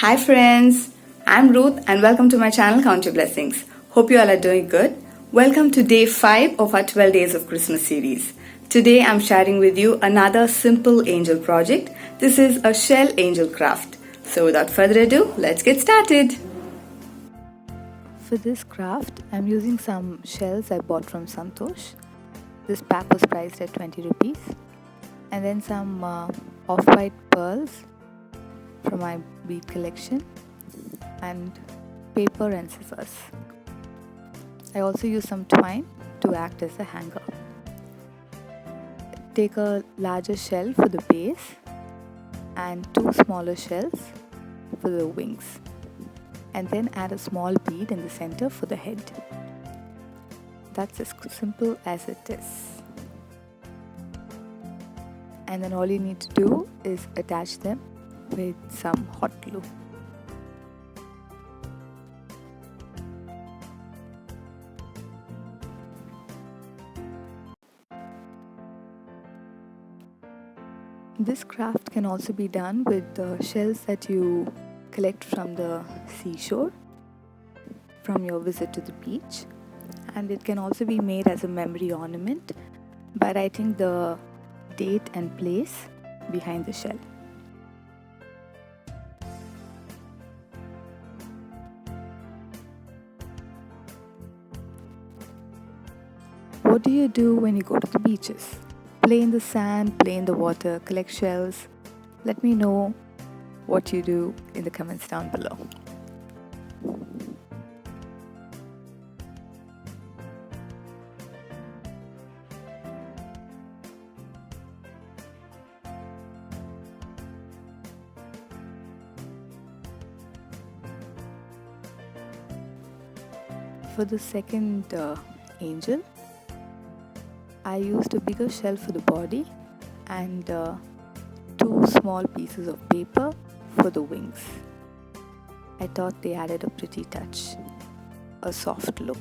Hi friends, I'm Ruth and welcome to my channel Count Your Blessings. Hope you all are doing good. Welcome to day 5 of our 12 Days of Christmas series. Today I'm sharing with you another simple angel project. This is a shell angel craft. So without further ado, let's get started. For this craft, I'm using some shells I bought from Santosh. This pack was priced at 20 rupees. And then some off-white pearls from my bead collection and paper and scissors. I also use some twine to act as a hanger. Take a larger shell for the base and 2 smaller shells for the wings. And then add a small bead in the center for the head. That's as simple as it is. And then all you need to do is attach them with some hot glue. This craft can also be done with the shells that you collect from the seashore, from your visit to the beach, and it can also be made as a memory ornament by writing the date and place behind the shell. What do you do when you go to the beaches? Play in the sand, play in the water, collect shells. Let me know what you do in the comments down below. For the second angel, I used a bigger shell for the body and 2 small pieces of paper for the wings. I thought they added a pretty touch, a soft look.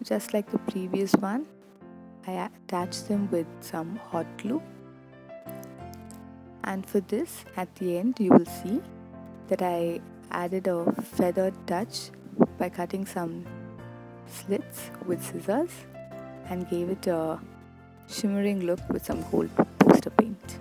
Just like the previous one, I attached them with some hot glue. And for this, at the end, you will see that I added a feathered touch by cutting some slits with scissors and gave it a shimmering look with some gold poster paint.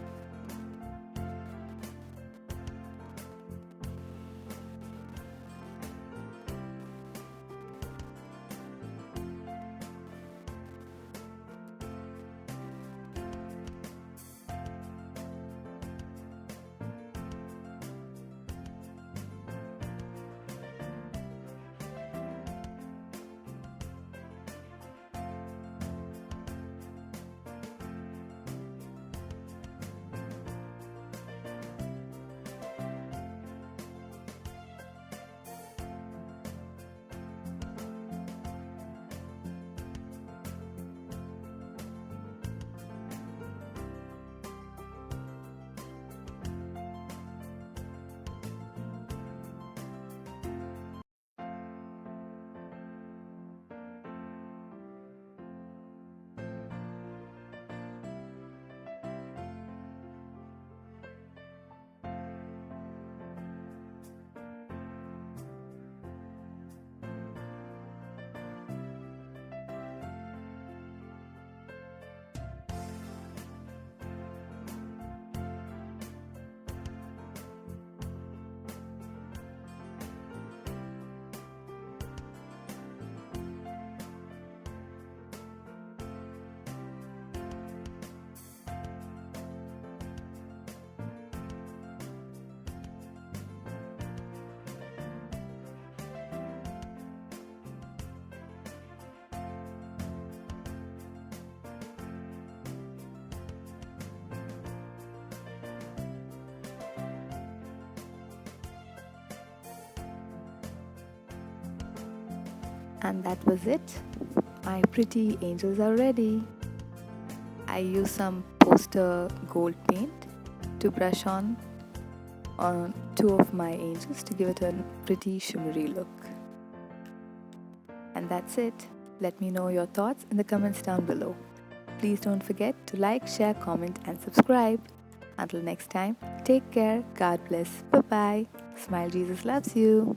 And that was it. My pretty angels are ready. I used some poster gold paint to brush on 2 of my angels to give it a pretty shimmery look. And that's it. Let me know your thoughts in the comments down below. Please don't forget to like, share, comment and subscribe. Until next time, take care, God bless, bye bye. Smile, Jesus loves you.